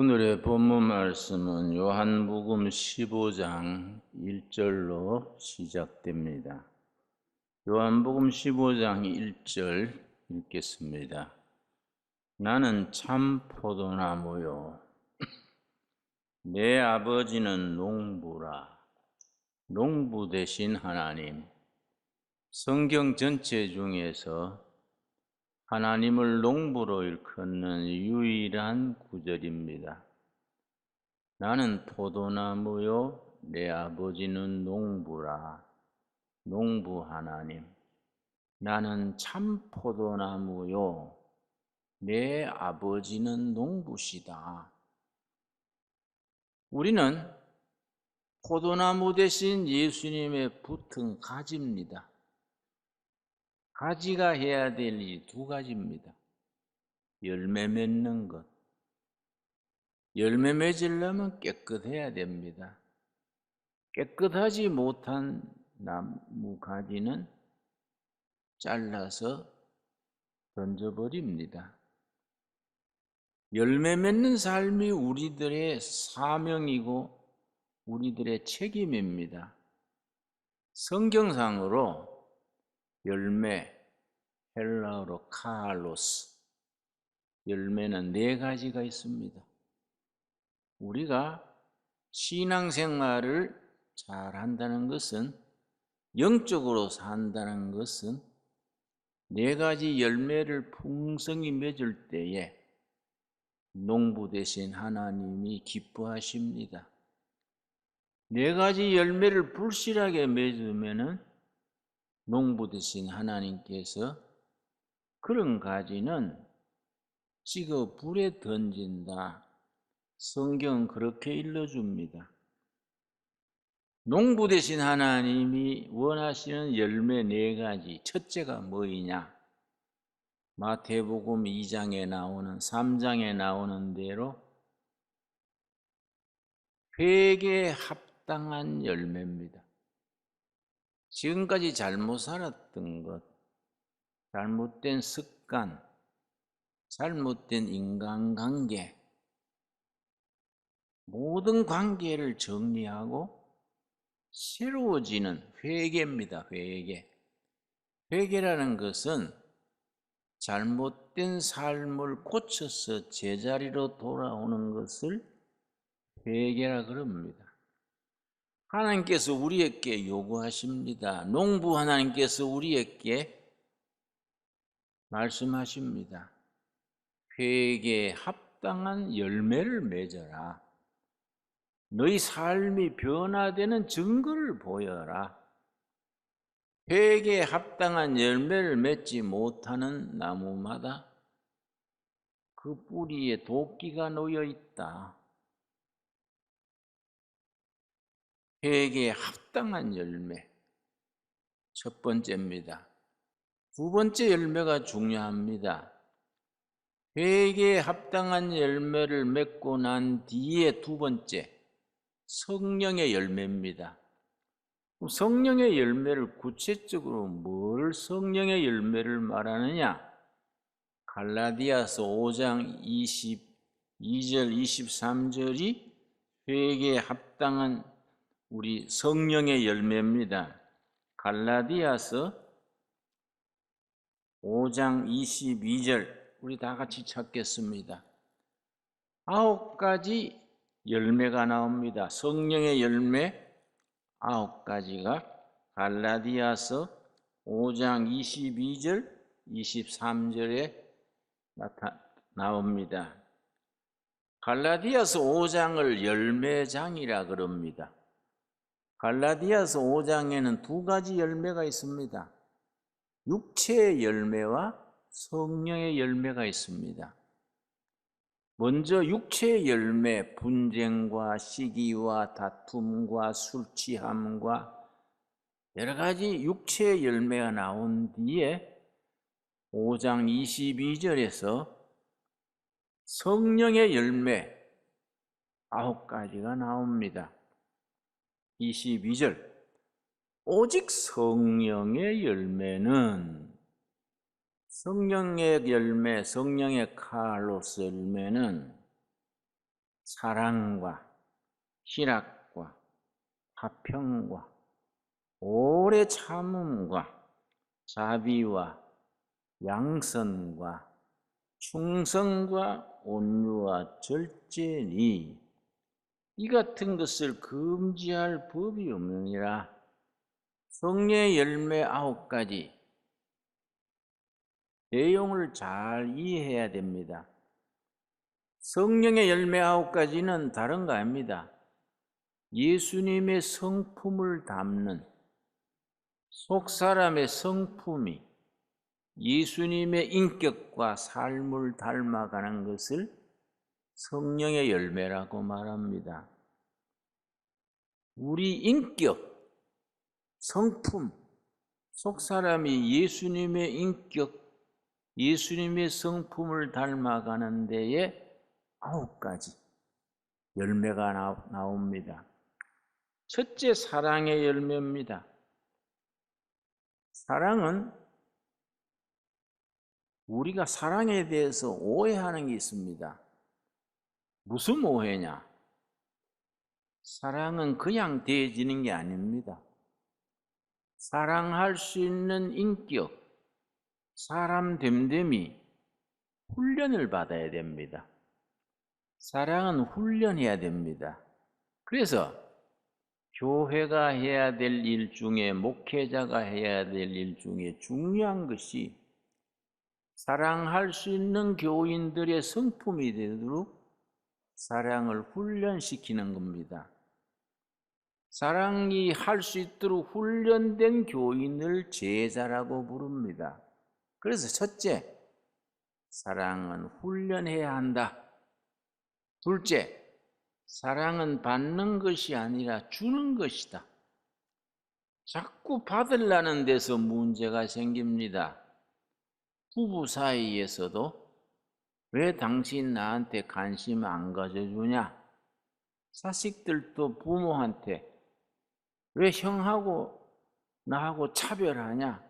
오늘의 본문 말씀은 요한복음 15장 1절로 시작됩니다. 요한복음 15장 1절 읽겠습니다. 나는 참 포도나무요 내 아버지는 농부라. 농부 되신 하나님. 성경 전체 중에서 하나님을 농부로 일컫는 유일한 구절입니다. 나는 포도나무요 내 아버지는 농부라. 농부 하나님. 나는 참 포도나무요 내 아버지는 농부시다. 우리는 포도나무 대신 예수님의 붙은 가지입니다. 가지가 해야 될 일 두 가지입니다. 열매 맺는 것. 열매 맺으려면 깨끗해야 됩니다. 깨끗하지 못한 나무 가지는 잘라서 던져버립니다. 열매 맺는 삶이 우리들의 사명이고 우리들의 책임입니다. 성경상으로 열매, 헬라어로 카알로스, 열매는 네 가지가 있습니다. 우리가 신앙생활을 잘 한다는 것은, 영적으로 산다는 것은 네 가지 열매를 풍성히 맺을 때에 농부 되신 하나님이 기뻐하십니다. 네 가지 열매를 불실하게 맺으면은 농부 되신 하나님께서 그런 가지는 찍어 불에 던진다. 성경은 그렇게 일러줍니다. 농부 되신 하나님이 원하시는 열매 네 가지, 첫째가 뭐이냐? 마태복음 2장에 나오는 3장에 나오는 대로 회개에 합당한 열매입니다. 지금까지 잘못 살았던 것, 잘못된 습관, 잘못된 인간관계, 모든 관계를 정리하고 새로워지는 회개입니다. 회개. 회개라는 것은 잘못된 삶을 고쳐서 제자리로 돌아오는 것을 회개라 그럽니다. 하나님께서 우리에게 요구하십니다. 농부 하나님께서 우리에게 말씀하십니다. 회개에 합당한 열매를 맺어라. 너희 삶이 변화되는 증거를 보여라. 회개에 합당한 열매를 맺지 못하는 나무마다 그 뿌리에 도끼가 놓여 있다. 회개에 합당한 열매, 첫 번째입니다. 두 번째 열매가 중요합니다. 회개에 합당한 열매를 맺고 난 뒤에 두 번째, 성령의 열매입니다. 성령의 열매를 구체적으로 뭘 성령의 열매를 말하느냐? 갈라디아서 5장 22절 23절이 회개에 합당한 우리 성령의 열매입니다. 갈라디아서 5장 22절 우리 다 같이 찾겠습니다. 9가지 열매가 나옵니다. 성령의 열매 9가지가 갈라디아서 5장 22절 23절에 나옵니다. 갈라디아서 5장을 열매장이라 그럽니다. 갈라디아서 5장에는 두 가지 열매가 있습니다. 육체의 열매와 성령의 열매가 있습니다. 먼저 육체의 열매, 분쟁과 시기와 다툼과 술 취함과 여러 가지 육체의 열매가 나온 뒤에 5장 22절에서 성령의 열매 9가지가 나옵니다. 22절 오직 성령의 열매는, 성령의 열매, 성령의 카알로스 열매는 사랑과 희락과 화평과 오래 참음과 자비와 양선과 충성과 온유와 절제니 이 같은 것을 금지할 법이 없느니라. 성령의 열매 9가지 내용을 잘 이해해야 됩니다. 성령의 열매 9가지는 다른 거 아닙니다. 예수님의 성품을 담는 속사람의 성품이 예수님의 인격과 삶을 닮아가는 것을 성령의 열매라고 말합니다. 우리 인격, 성품, 속사람이 예수님의 인격, 예수님의 성품을 닮아가는 데에 9가지 열매가 나옵니다. 첫째, 사랑의 열매입니다. 사랑은 우리가 사랑에 대해서 오해하는 게 있습니다. 무슨 오해냐? 사랑은 그냥 대해지는 게 아닙니다. 사랑할 수 있는 인격, 사람 됨됨이 훈련을 받아야 됩니다. 사랑은 훈련해야 됩니다. 그래서 교회가 해야 될 일 중에, 목회자가 해야 될 일 중에 중요한 것이 사랑할 수 있는 교인들의 성품이 되도록 사랑을 훈련시키는 겁니다. 사랑이 할 수 있도록 훈련된 교인을 제자라고 부릅니다. 그래서 첫째, 사랑은 훈련해야 한다. 둘째, 사랑은 받는 것이 아니라 주는 것이다. 자꾸 받으려는 데서 문제가 생깁니다. 부부 사이에서도 왜 당신 나한테 관심 안 가져주냐? 자식들도 부모한테 왜 형하고 나하고 차별하냐?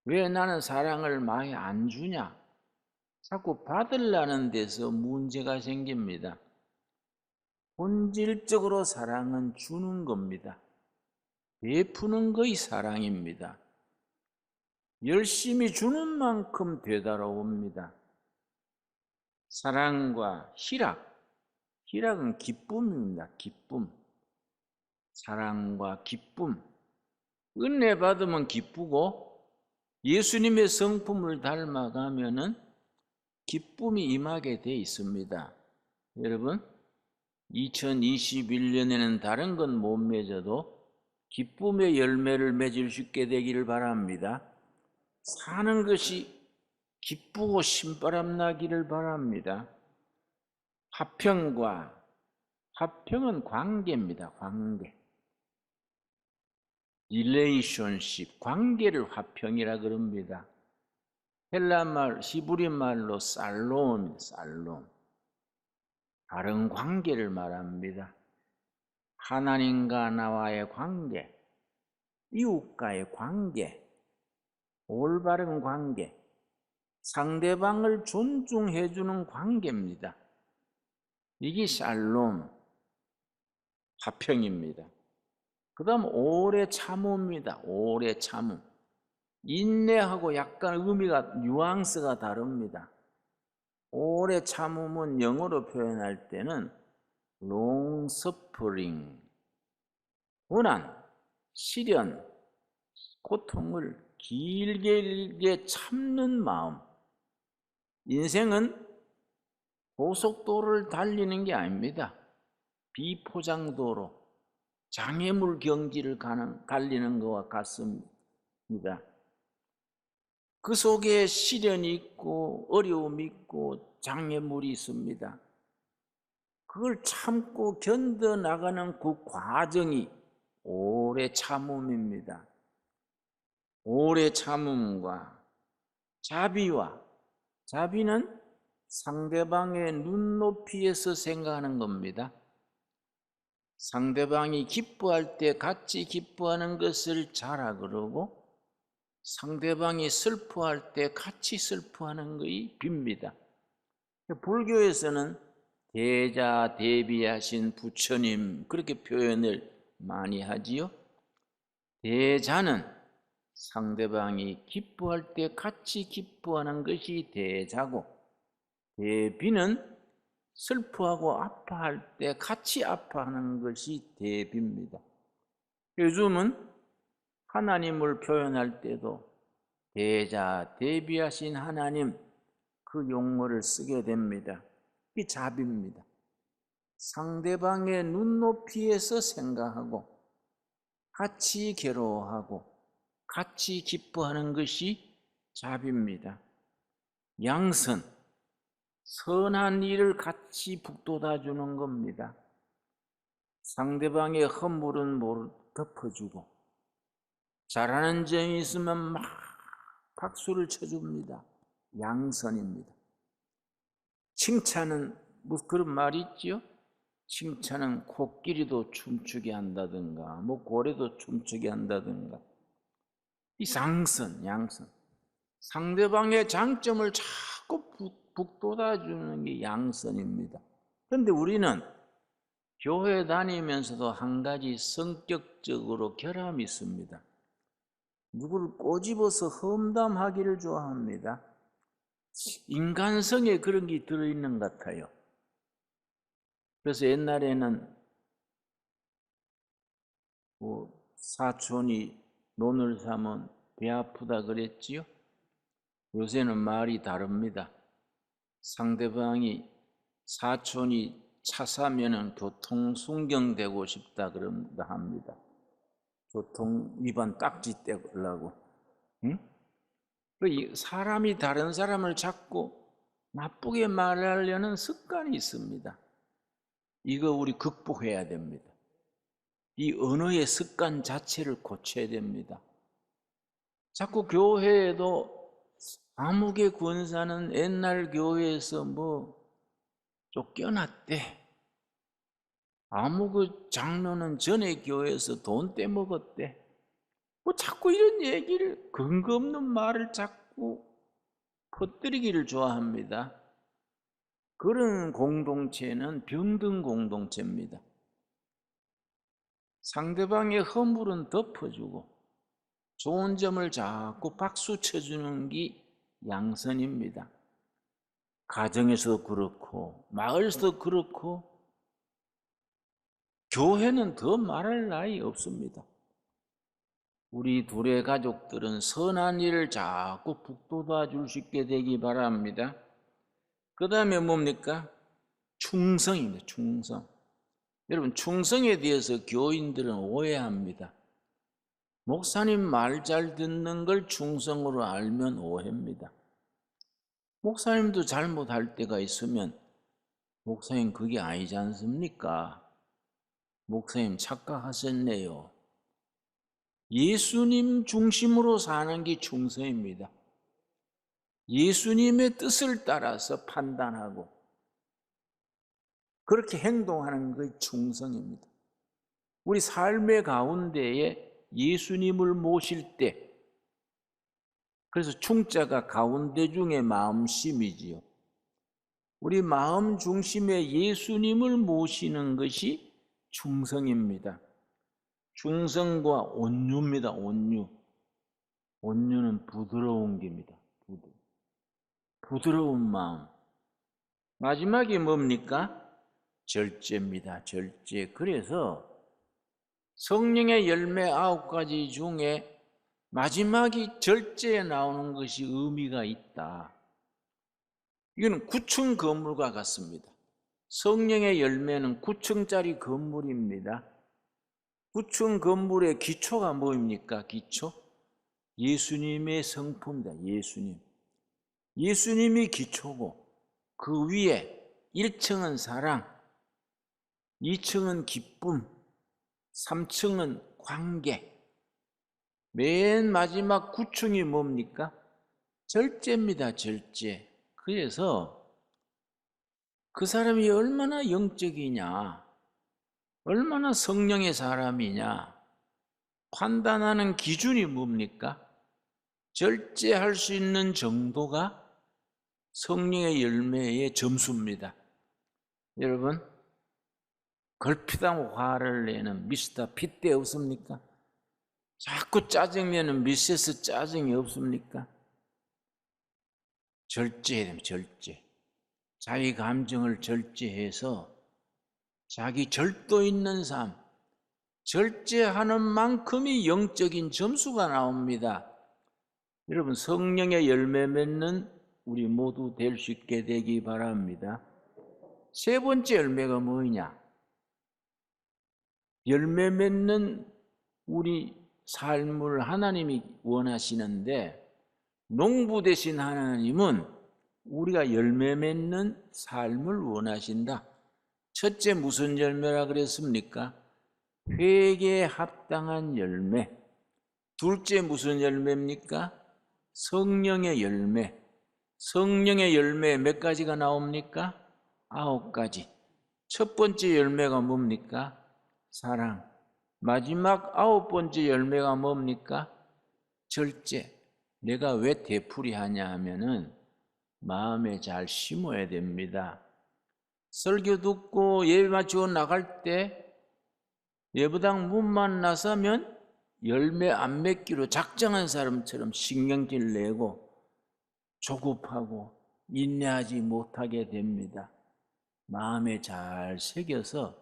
왜 나는 사랑을 많이 안 주냐? 자꾸 받으려는 데서 문제가 생깁니다. 본질적으로 사랑은 주는 겁니다. 베푸는 것이 사랑입니다. 열심히 주는 만큼 되돌아옵니다. 사랑과 희락은 기쁨입니다. 기쁨. 사랑과 기쁨. 은혜 받으면 기쁘고 예수님의 성품을 닮아가면은 기쁨이 임하게 돼 있습니다. 여러분, 2021년에는 다른 건 못 맺어도 기쁨의 열매를 맺을 수 있게 되기를 바랍니다. 사는 것이 기쁘고 신바람 나기를 바랍니다. 화평은 관계입니다. 관계. relationship, 관계를 화평이라 그럽니다. 헬라말, 히브리 말로 살롬. 다른 관계를 말합니다. 하나님과 나와의 관계, 이웃과의 관계, 올바른 관계, 상대방을 존중해주는 관계입니다. 이게 샬롬, 화평입니다. 그 다음 오래 참음입니다. 오래 참음. 인내하고 약간 의미가, 뉘앙스가 다릅니다. 오래 참음은 영어로 표현할 때는 long suffering, 고난, 시련, 고통을 길게 참는 마음. 인생은 고속도로를 달리는 게 아닙니다. 비포장도로, 장애물 경지를 달리는 것과 같습니다. 그 속에 시련이 있고 어려움이 있고 장애물이 있습니다. 그걸 참고 견뎌나가는 그 과정이 오래 참음입니다. 오래 참음과 자비는 상대방의 눈높이에서 생각하는 겁니다. 상대방이 기뻐할 때 같이 기뻐하는 것을 자라 그러고 상대방이 슬퍼할 때 같이 슬퍼하는 것이 빕니다. 불교에서는 대자 대비하신 부처님, 그렇게 표현을 많이 하지요. 대자는 상대방이 기뻐할 때 같이 기뻐하는 것이 대자고, 대비는 슬퍼하고 아파할 때 같이 아파하는 것이 대비입니다. 요즘은 하나님을 표현할 때도 대자 대비하신 하나님, 그 용어를 쓰게 됩니다. 이 자비입니다. 상대방의 눈높이에서 생각하고 같이 괴로워하고 같이 기뻐하는 것이 자비입니다. 양선, 선한 일을 같이 북돋아 주는 겁니다. 상대방의 허물은 덮어주고 잘하는 점이 있으면 막 박수를 쳐줍니다. 양선입니다. 칭찬은 그런 말이 있지요. 칭찬은 코끼리도 춤추게 한다든가 고래도 춤추게 한다든가. 이 양선. 상대방의 장점을 자꾸 북돋아 주는 게 양선입니다. 그런데 우리는 교회 다니면서도 한 가지 성격적으로 결함이 있습니다. 누구를 꼬집어서 험담하기를 좋아합니다. 인간성에 그런 게 들어있는 것 같아요. 그래서 옛날에는 사촌이 논을 사면 배 아프다 그랬지요. 요새는 말이 다릅니다. 상대방이 사촌이 차 사면은 교통 순경되고 싶다 그런다 합니다. 교통 위반 딱지 떼려고. 응? 사람이 다른 사람을 자꾸 나쁘게 말하려는 습관이 있습니다. 이거 우리 극복해야 됩니다. 이 언어의 습관 자체를 고쳐야 됩니다. 자꾸 교회에도 아무개 권사는 옛날 교회에서 쫓겨났대. 아무개 장로는 전에 교회에서 돈 떼먹었대. 자꾸 이런 얘기를, 근거 없는 말을 자꾸 퍼뜨리기를 좋아합니다. 그런 공동체는 병든 공동체입니다. 상대방의 허물은 덮어주고 좋은 점을 자꾸 박수 쳐주는 게 양선입니다. 가정에서도 그렇고 마을에서도 그렇고 교회는 더 말할 나위 없습니다. 우리 둘의 가족들은 선한 일을 자꾸 북돋아 줄 수 있게 되기 바랍니다. 그 다음에 뭡니까? 충성입니다. 충성. 여러분, 충성에 대해서 교인들은 오해합니다. 목사님 말 잘 듣는 걸 충성으로 알면 오해입니다. 목사님도 잘못할 때가 있으면 목사님 그게 아니지 않습니까? 목사님 착각하셨네요. 예수님 중심으로 사는 게 충성입니다. 예수님의 뜻을 따라서 판단하고 그렇게 행동하는 것이 충성입니다. 우리 삶의 가운데에 예수님을 모실 때, 그래서 충자가 가운데 중에 마음심이지요. 우리 마음 중심에 예수님을 모시는 것이 충성입니다. 충성과 온유입니다. 온유는 부드러운 겁니다. 부드러운 마음. 마지막이 뭡니까? 절제입니다. 절제. 그래서 성령의 열매 9가지 중에 마지막이 절제에 나오는 것이 의미가 있다. 이건 9층 건물과 같습니다. 성령의 열매는 9층짜리 건물입니다. 9층 건물의 기초가 뭐입니까? 기초? 예수님의 성품입니다. 예수님이 기초고 그 위에 1층은 사랑, 2층은 기쁨, 3층은 관계, 맨 마지막 9층이 뭡니까? 절제입니다. 절제. 그래서 그 사람이 얼마나 영적이냐, 얼마나 성령의 사람이냐 판단하는 기준이 뭡니까? 절제할 수 있는 정도가 성령의 열매의 점수입니다. 여러분, 걸핏하면 화를 내는 미스터 핏대 없습니까? 자꾸 짜증내는 미세스 짜증이 없습니까? 절제해야 됩니다. 절제. 자기 감정을 절제해서 자기 절도 있는 삶, 절제하는 만큼이 영적인 점수가 나옵니다. 여러분, 성령의 열매 맺는 우리 모두 될 수 있게 되기 바랍니다. 세 번째 열매가 뭐냐? 열매 맺는 우리 삶을 하나님이 원하시는데, 농부 되신 하나님은 우리가 열매 맺는 삶을 원하신다. 첫째 무슨 열매라 그랬습니까? 회개에 합당한 열매. 둘째 무슨 열매입니까? 성령의 열매. 성령의 열매 몇 가지가 나옵니까? 9가지. 첫 번째 열매가 뭡니까? 사랑. 마지막 9번째 열매가 뭡니까? 절제. 내가 왜 되풀이하냐 하면은 마음에 잘 심어야 됩니다. 설교 듣고 예배 마치고 나갈 때 예배당 문만 나서면 열매 안 맺기로 작정한 사람처럼 신경질 내고 조급하고 인내하지 못하게 됩니다. 마음에 잘 새겨서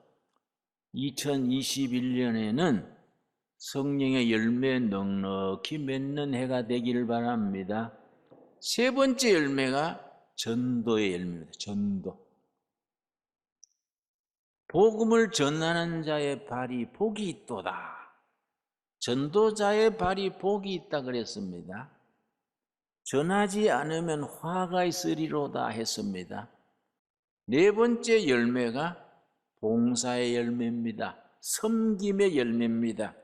2021년에는 성령의 열매 넉넉히 맺는 해가 되기를 바랍니다. 세 번째 열매가 전도의 열매입니다. 전도. 복음을 전하는 자의 발이 복이 있도다. 전도자의 발이 복이 있다 그랬습니다. 전하지 않으면 화가 있으리로다 했습니다. 네 번째 열매가 봉사의 열매입니다. 섬김의 열매입니다.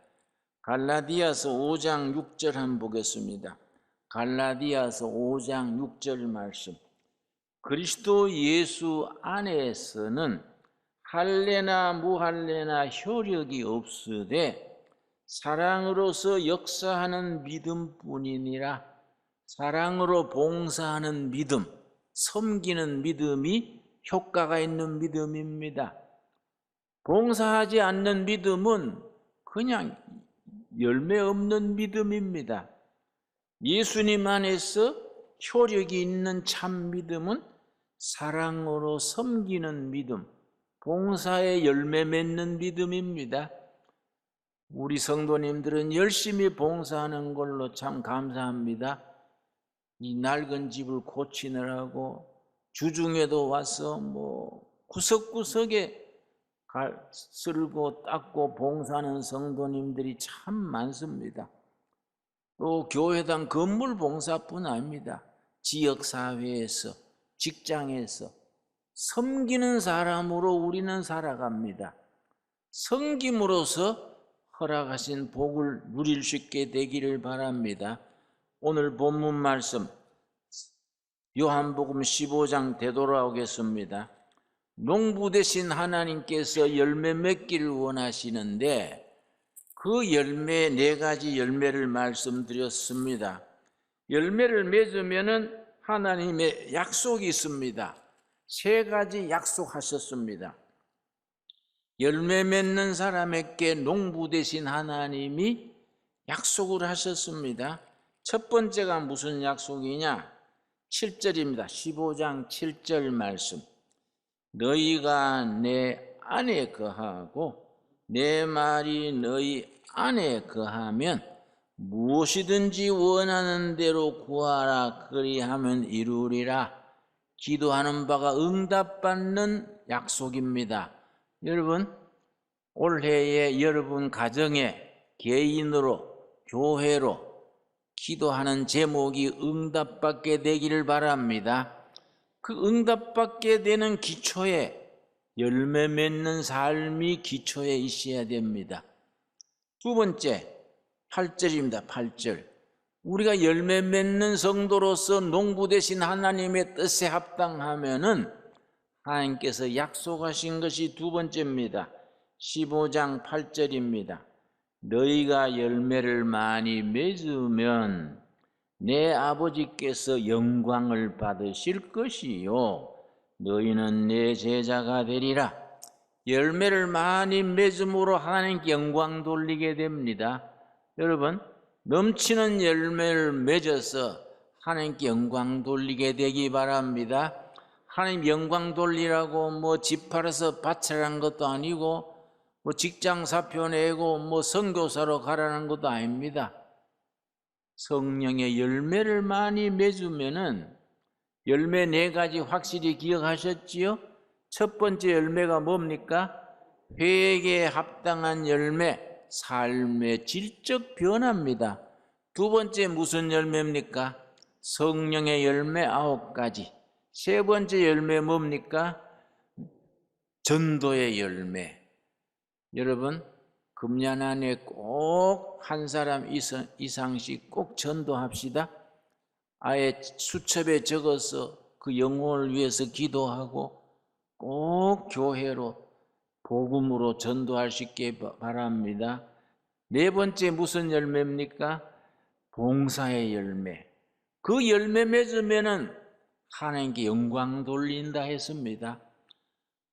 갈라디아서 5장 6절 한번 보겠습니다. 갈라디아서 5장 6절 말씀. 그리스도 예수 안에서는 할례나 무할례나 효력이 없으되 사랑으로서 역사하는 믿음뿐이니라. 사랑으로 봉사하는 믿음, 섬기는 믿음이 효과가 있는 믿음입니다. 봉사하지 않는 믿음은 그냥 열매 없는 믿음입니다. 예수님 안에서 효력이 있는 참 믿음은 사랑으로 섬기는 믿음, 봉사의 열매 맺는 믿음입니다. 우리 성도님들은 열심히 봉사하는 걸로 참 감사합니다. 이 낡은 집을 고치느라고 주중에도 와서 구석구석에 쓸고 닦고 봉사하는 성도님들이 참 많습니다. 또 교회당 건물 봉사뿐 아닙니다. 지역사회에서, 직장에서 섬기는 사람으로 우리는 살아갑니다. 섬김으로써 허락하신 복을 누릴 수 있게 되기를 바랍니다. 오늘 본문 말씀 요한복음 15장 되돌아오겠습니다. 농부 되신 하나님께서 열매 맺기를 원하시는데 그 열매 4가지 열매를 말씀드렸습니다. 열매를 맺으면은 하나님의 약속이 있습니다. 3가지 약속하셨습니다. 열매 맺는 사람에게 농부 되신 하나님이 약속을 하셨습니다. 첫 번째가 무슨 약속이냐? 7절입니다. 15장 7절 말씀. 너희가 내 안에 거하고 내 말이 너희 안에 거하면 무엇이든지 원하는 대로 구하라. 그리하면 이루리라. 기도하는 바가 응답받는 약속입니다. 여러분, 올해에 여러분 가정에 개인으로 교회로 기도하는 제목이 응답받게 되기를 바랍니다. 그 응답받게 되는 기초에 열매 맺는 삶이 기초에 있어야 됩니다. 두 번째, 8절입니다. 8절. 우리가 열매 맺는 성도로서 농부 되신 하나님의 뜻에 합당하면은 하나님께서 약속하신 것이 두 번째입니다. 15장 8절입니다. 너희가 열매를 많이 맺으면 내 아버지께서 영광을 받으실 것이요 너희는 내 제자가 되리라. 열매를 많이 맺음으로 하나님께 영광 돌리게 됩니다. 여러분, 넘치는 열매를 맺어서 하나님께 영광 돌리게 되기 바랍니다. 하나님 영광 돌리라고 뭐 집 팔아서 바치라는 것도 아니고 뭐 직장 사표 내고 뭐 선교사로 가라는 것도 아닙니다. 성령의 열매를 많이 맺으면은 열매 4가지 확실히 기억하셨지요? 첫 번째 열매가 뭡니까? 회개에 합당한 열매, 삶의 질적 변화입니다. 두 번째 무슨 열매입니까? 성령의 열매 9가지. 세 번째 열매 뭡니까? 전도의 열매. 여러분, 금년 안에 꼭 한 사람 이상씩 꼭 전도합시다. 아예 수첩에 적어서 그 영혼을 위해서 기도하고 꼭 교회로 복음으로 전도할 수 있게 바랍니다. 네 번째 무슨 열매입니까? 봉사의 열매. 그 열매 맺으면은 하나님께 영광 돌린다 했습니다.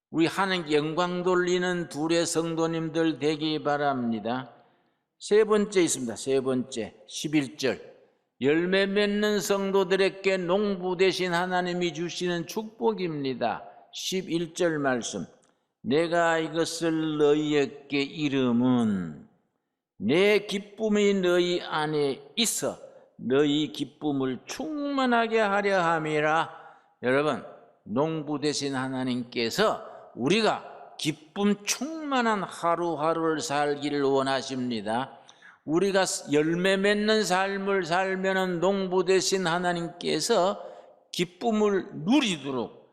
우리 하나님께 영광 돌리는 둘의 성도님들 되기 바랍니다. 세 번째 있습니다. 세 번째 11절. 열매 맺는 성도들에게 농부 되신 하나님이 주시는 축복입니다. 11절 말씀. 내가 이것을 너희에게 이름은 내 기쁨이 너희 안에 있어 너희 기쁨을 충만하게 하려 함이라. 여러분, 농부 되신 하나님께서 우리가 기쁨 충만한 하루하루를 살기를 원하십니다. 우리가 열매 맺는 삶을 살면은 농부 되신 하나님께서 기쁨을 누리도록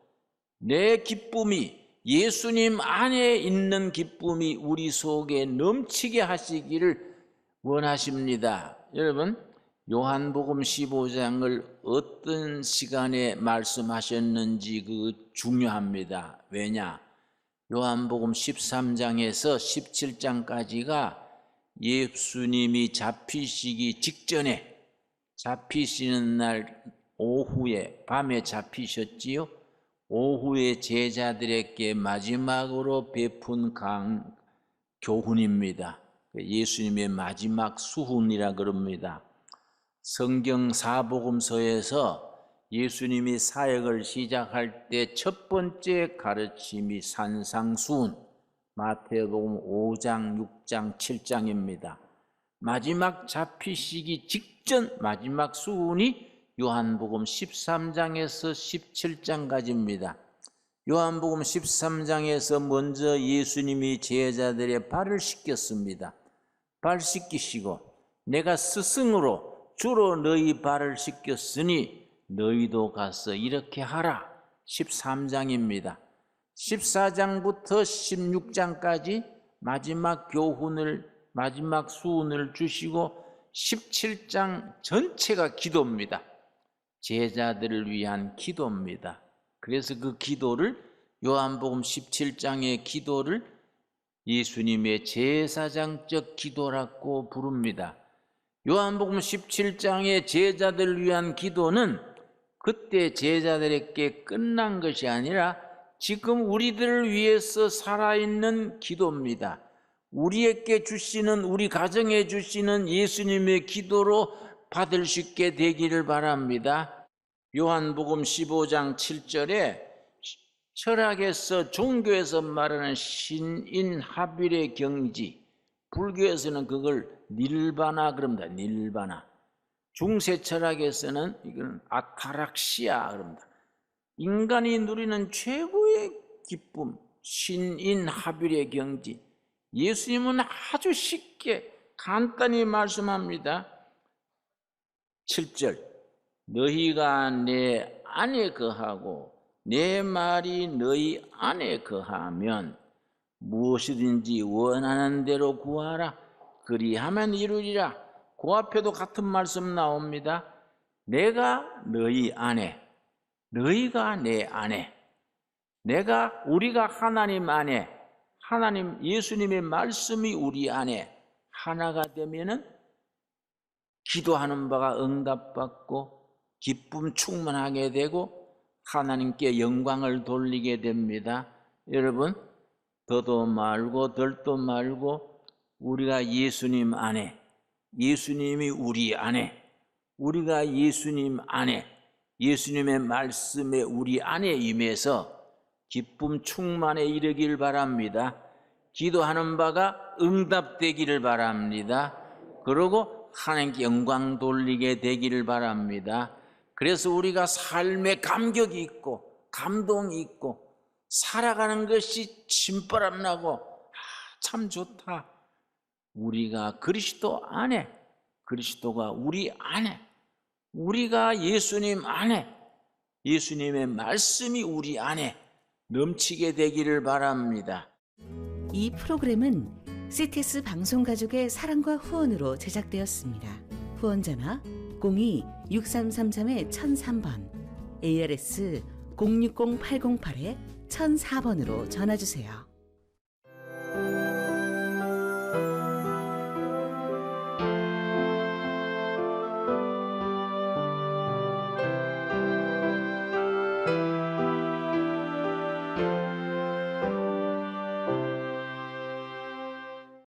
내 기쁨이 예수님 안에 있는 기쁨이 우리 속에 넘치게 하시기를 원하십니다. 여러분, 요한복음 15장을 어떤 시간에 말씀하셨는지 그 중요합니다. 왜냐? 요한복음 13장에서 17장까지가 예수님이 잡히시기 직전에, 잡히시는 날 오후에, 밤에 잡히셨지요. 오후에 제자들에게 마지막으로 베푼 교훈입니다. 예수님의 마지막 수훈이라 그럽니다. 성경 사복음서에서 예수님이 사역을 시작할 때 첫 번째 가르침이 산상수훈, 마태복음 5장, 6장, 7장입니다. 마지막 잡히시기 직전 마지막 수훈이 요한복음 13장에서 17장까지입니다. 요한복음 13장에서 먼저 예수님이 제자들의 발을 씻겼습니다. 발 씻기시고 내가 스승으로 주로 너희 발을 씻겼으니 너희도 가서 이렇게 하라. 13장입니다. 14장부터 16장까지 마지막 교훈을, 마지막 수훈을 주시고 17장 전체가 기도입니다. 제자들을 위한 기도입니다. 그래서 그 기도를 요한복음 17장의 기도를 예수님의 제사장적 기도라고 부릅니다. 요한복음 17장의 제자들을 위한 기도는 그때 제자들에게 끝난 것이 아니라 지금 우리들을 위해서 살아있는 기도입니다. 우리에게 주시는, 우리 가정에 주시는 예수님의 기도로 받을 수 있게 되기를 바랍니다. 요한복음 15장 7절에 철학에서, 종교에서 말하는 신인합일의 경지, 불교에서는 그걸 닐바나 그럽니다. 닐바나. 중세 철학에서는 이건 아타락시아 그럽니다. 인간이 누리는 최고의 기쁨, 신인합일의 경지. 예수님은 아주 쉽게 간단히 말씀합니다. 7절. 너희가 내 안에 거하고 내 말이 너희 안에 거하면 무엇이든지 원하는 대로 구하라. 그리하면 이루리라. 그 앞에도 같은 말씀 나옵니다. 내가 너희 안에, 너희가 내 안에, 우리가 하나님 안에, 하나님 예수님의 말씀이 우리 안에 하나가 되면은 기도하는 바가 응답받고 기쁨 충만하게 되고 하나님께 영광을 돌리게 됩니다. 여러분, 더도 말고 덜도 말고 우리가 예수님 안에, 예수님이 우리 안에, 우리가 예수님 안에, 예수님의 말씀에 우리 안에 임해서 기쁨 충만에 이르길 바랍니다. 기도하는 바가 응답되기를 바랍니다. 그리고 하나님께 영광 돌리게 되기를 바랍니다. 그래서 우리가 삶에 감격이 있고 감동이 있고 살아가는 것이 침바람 나고 참 좋다. 우리가 그리스도 안에, 그리스도가 우리 안에, 우리가 예수님 안에, 예수님의 말씀이 우리 안에 넘치게 되기를 바랍니다. 이 프로그램은 CTS 방송가족의 사랑과 후원으로 제작되었습니다. 후원전화 02-6333-1003번, ARS 060-808-1004번으로 전화주세요.